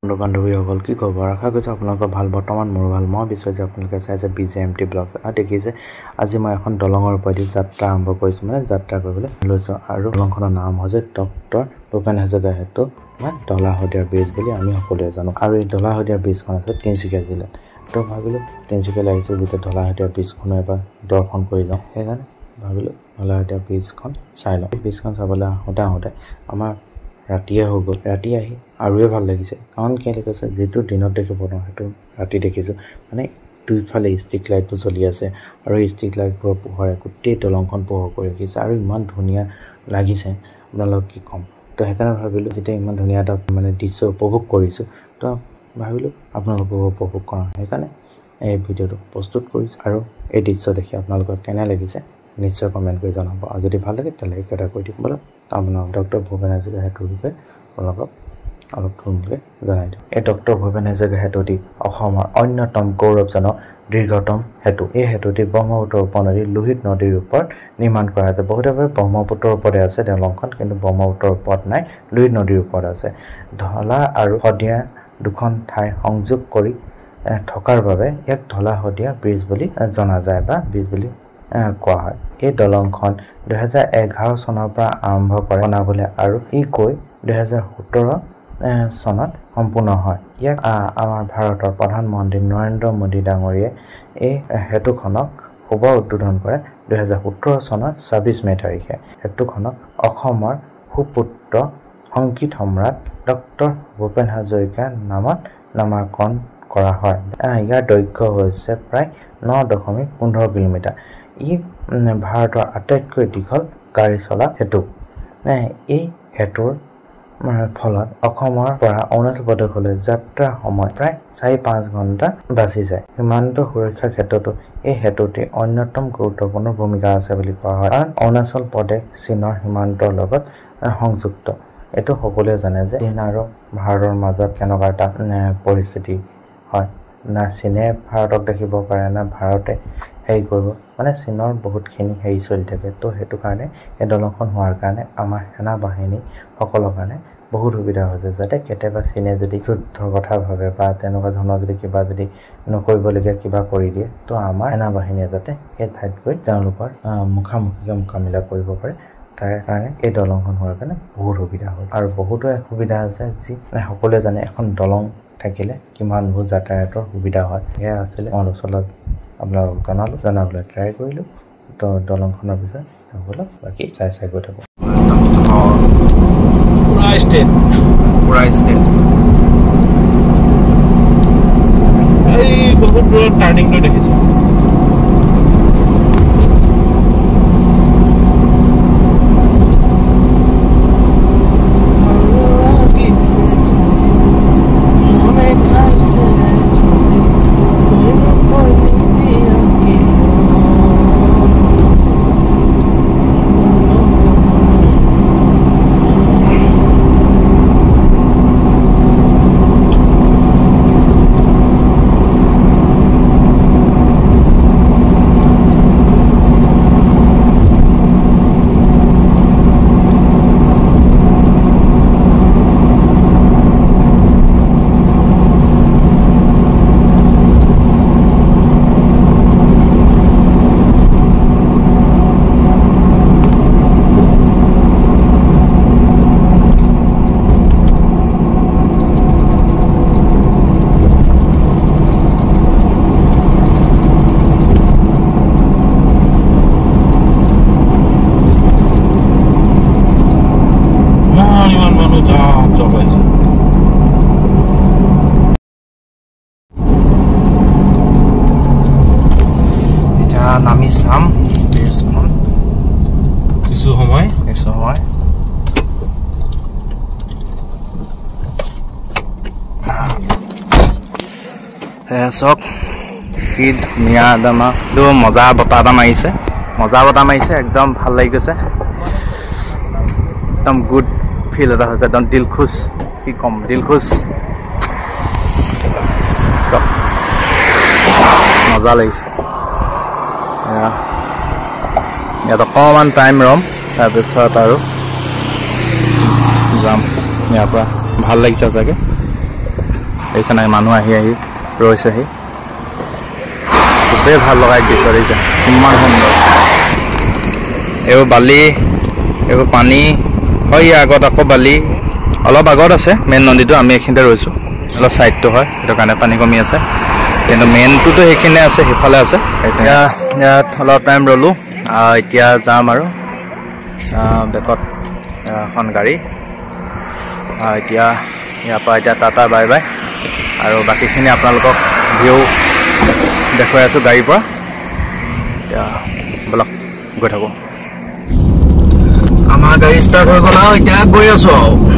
বন্ধু বান্ধৱীসকল কি খবৰ আশা কৰিছোঁ আপোনালোকৰ ভাল বৰ্তমান মোৰ ভাল মই বিচাৰিছোঁ যে আপোনালোকে চাইছে BJMT ব্লগছ আৰু দেখিছে আজি মই এখন দলঙৰ ওপৰেদি যাত্ৰা আৰম্ভ কৰিছোঁ মানে যাত্ৰা কৰিবলৈ লৈছোঁ আৰু দলংখনৰ নাম হৈছে ডক্টৰ ভূপেন হাজৰিকা সেতু মানে ধলাশদিয়া ব্ৰিজ বুলি আমি সকলোৱে জানো আৰু এই ধলাশদিয়া ব্ৰিজখন আছে তিনিচুকীয়া জিলাত তো ভাবিলোঁ তিনিচুকীয়ালৈ আহিছোঁ যেতিয়া ধলাশদিয়া ব্ৰিজখনো এবাৰ দৰ্শন কৰি যাওঁ সেইকাৰণে ভাবিলোঁ ধলাশদিয়া ব্ৰিজখন চাই লওঁ এই ব্ৰিজখন চাবলৈ আহোঁতে আমাৰ ৰাতিয়ে হৈ গ'ল ৰাতি আহি আৰুৱে ভাল লাগিছে কাৰণ কেলৈ কৈছে যিটো দিনত দেখিব নোৱাৰোঁ সেইটো ৰাতি দেখিছোঁ মানে দুইফালে ষ্ট্ৰীট লাইটবোৰ জ্বলি আছে আৰু এই ষ্ট্ৰীট লাইটবোৰৰ পোহৰে গোটেই দলংখন পোহৰ কৰি ৰাখিছে আৰু ইমান ধুনীয়া লাগিছে আপোনালোকক কি ক'ম তো সেইকাৰণে ভাবিলোঁ যেতিয়া ইমান ধুনীয়া এটা মানে দৃশ্য উপভোগ কৰিছোঁ তো ভাবিলোঁ আপোনালোকক উপভোগ কৰাওঁ সেইকাৰণে এই ভিডিঅ'টো প্ৰস্তুত কৰিছোঁ আৰু এই দৃশ্য দেখি আপোনালোকৰ কেনে লাগিছে নিশ্চয় কমেণ্ট কৰি জনাব আৰু যদি ভাল লাগে তেতিয়াহ'লে লাইক এটা কৰি দিব ব'লক আপোনাক ডক্টৰ ভূপেন হাজৰিকা সেতুৰ বিষয়ে আপোনালোকক অলপ থুলমূলকৈ জনাই দিওঁ এই ডক্টৰ ভূপেন হাজৰিকা সেতুটি অসমৰ অন্যতম গৌৰৱজনক দীৰ্ঘতম সেতু এই সেতুটি ব্ৰহ্মপুত্ৰ উপনদী লোহিত নদীৰ ওপৰত নিৰ্মাণ কৰা হৈছে বহুতে ভাবে ব্ৰহ্মপুত্ৰৰ ওপৰতে আছে দলংখন কিন্তু ব্ৰহ্মপুত্ৰৰ ওপৰত নাই লোহিত নদীৰ ওপৰত আছে ধলা আৰু শদিয়া দুখন ঠাই সংযোগ কৰি থকাৰ বাবে এক ধলাশদিয়া ব্ৰিজ বুলি জনা যায় বা ব্ৰিজ বুলি কোৱা হয় এই দলংখন 2011 চনৰ পৰা আৰম্ভ কৰে বনাবলৈ আৰু ই গৈ 2017 চনত সম্পূৰ্ণ হয় ইয়াক আমাৰ ভাৰতৰ প্ৰধানমন্ত্ৰী নৰেন্দ্ৰ মোদী ডাঙৰীয়াই এই সেতুখনক শুভ উদ্বোধন কৰে 2017 চনৰ 26 মে তাৰিখে সেতুখনক অসমৰ সুপুত্ৰ সংগীত সম্ৰাট ডক্টৰ ভূপেন হাজৰিকাৰ নামত নামাকৰণ কৰা হয় ইয়াৰ দৈৰ্ঘ্য হৈছে প্ৰায় 9.15 কিলোমিটাৰ ই ভাৰতৰ আটাইতকৈ দীঘল গাড়ী চলা সেতু এই সেতুৰ ফলত অসমৰ পৰা অৰুণাচল প্ৰদেশলৈ যাত্ৰাৰ সময় প্ৰায় 4-5 ঘণ্টা বাচি যায় সীমান্ত সুৰক্ষাৰ ক্ষেত্ৰতো এই সেতুটি অন্যতম গুৰুত্বপূৰ্ণ ভূমিকা আছে বুলি কোৱা হয় কাৰণ অৰুণাচল প্ৰদেশ চীনৰ সীমান্তৰ লগত সংযুক্ত এইটো সকলোৱে জানে যে চীন আৰু ভাৰতৰ মাজত কেনেকুৱা এটা পৰিস্থিতি হয় না চীনে ভাৰতক দেখিব পাৰে না ভাৰতে হেৰি কৰিব মানে চীনৰ বহুতখিনি হেৰি চলি থাকে তো সেইটো কাৰণে এই দলংখন হোৱাৰ কাৰণে আমাৰ সেনা বাহিনী সকলৰ কাৰণে বহুত সুবিধা হৈছে যাতে কেতিয়াবা চীনে যদি যুদ্ধৰ কথা ভাবে বা তেনেকুৱা ধৰণৰ যদি কিবা যদি নকৰিবলগীয়া কিবা কৰি দিয়ে তো আমাৰ সেনা বাহিনীয়ে যাতে সেই ঠাইত গৈ তেওঁলোকৰ মুখামুখিকৈ মোকাবিলা কৰিব পাৰে তাৰ কাৰণে এই দলংখন হোৱাৰ কাৰণে বহুত সুবিধা হ'ল আৰু বহুতো সুবিধা আছে যি সকলোৱে জানে এখন দলং থাকিলে কিমানবোৰ যাতায়াতৰ সুবিধা হয় সেয়া আছিলে অঞ্চলত আপোনালোকক জনাবলৈ ট্ৰাই কৰিলোঁ তো দলংখনৰ বিষয়ে ব'লক বাকী চাই গৈ থাকোঁ পুৰা ষ্টেট এই বহুত দূৰত টাৰ্ণিংটো দেখিছোঁ নামি চাম ব্ৰিজখন কিছু সময় চক কি ধুনীয়া একদম মজা বতাহ এটা মাৰিছে একদম ভাল লাগি গৈছে একদম গুড ফিল এটা হৈছে একদম দিল খুচ কি ক'ম দিল খুচ মজা লাগিছে ইয়াত অকণমান টাইম ৰ'ম তাৰপিছত আৰু যাম ইয়াৰ পৰা ভাল লাগিছে চাগে দেখিছে নাই মানুহ আহি আহি ৰৈছেহি খুবেই ভাল লগা দৃশ্য দেখিছে ইমান সুন্দৰ এইবোৰ বালি এইবোৰ পানী হয় ইয়াৰ আগত আকৌ বালি অলপ আগত আছে মেইন নদীটো আমি এইখিনিতে ৰৈছোঁ অলপ ছাইডটো হয় সেইটো কাৰণে পানী কমি আছে কিন্তু মেইনটোতো সেইখিনিতে আছে সিফালে আছে এতিয়া ইয়াত অলপ টাইম ৰ'লোঁ এতিয়া যাম আৰু বেকত এখন গাড়ী এতিয়া ইয়াৰ পৰা এতিয়া টাটা বাই বাই আৰু বাকীখিনি আপোনালোকক ভিউ দেখুৱাই আছোঁ গাড়ীৰ পৰা এতিয়া বলক গৈ থাকোঁ আমাৰ গাড়ী ষ্টাৰ্ট হৈ গ'ল আৰু এতিয়া গৈ আছোঁ আৰু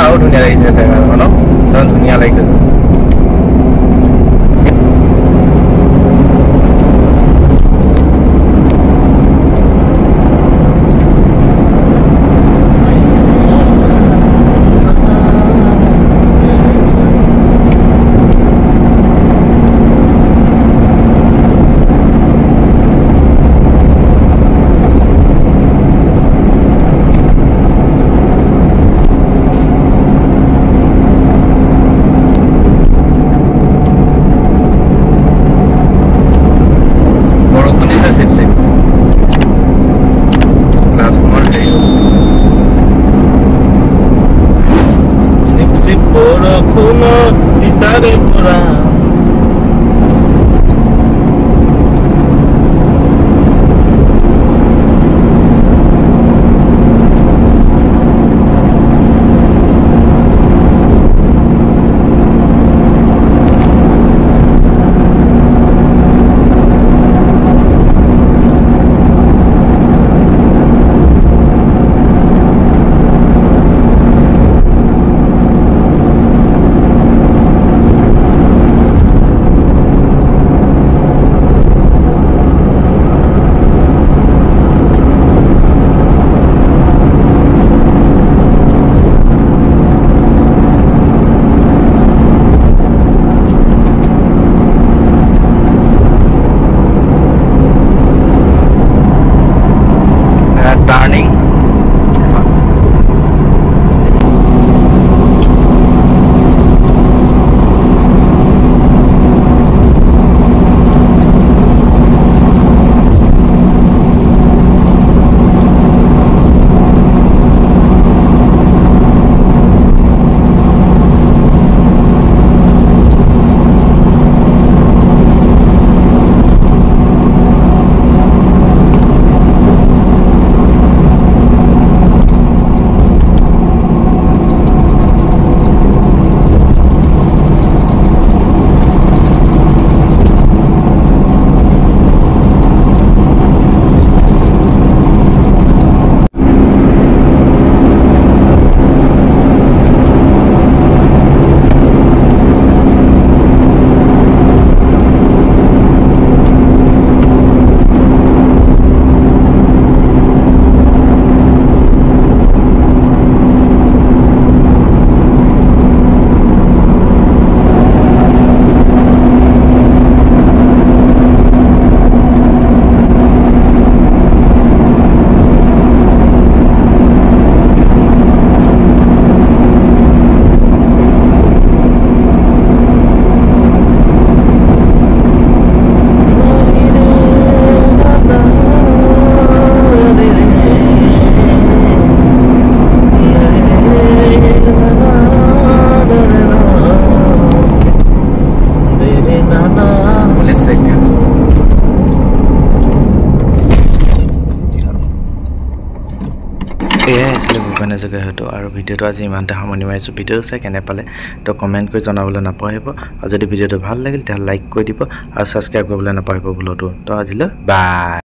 আৰু ধুনীয়া লাগিছে জেগাখন ধুনীয়া লাগিছে চাগে হয়তো আৰু ভিডিঅ'টো আজি ইমানতে সামৰণি মাৰিছোঁ ভিডিঅ'টো চাই কেনে পালে তো কমেণ্ট কৰি জনাবলৈ নাপাহৰিব আৰু যদি ভিডিঅ'টো ভাল লাগিল তেতিয়াহ'লে লাইক কৰি দিব আৰু ছাবস্ক্ৰাইব কৰিবলৈ নাপাহৰিব ভুলতো তো আজিলৈ বাই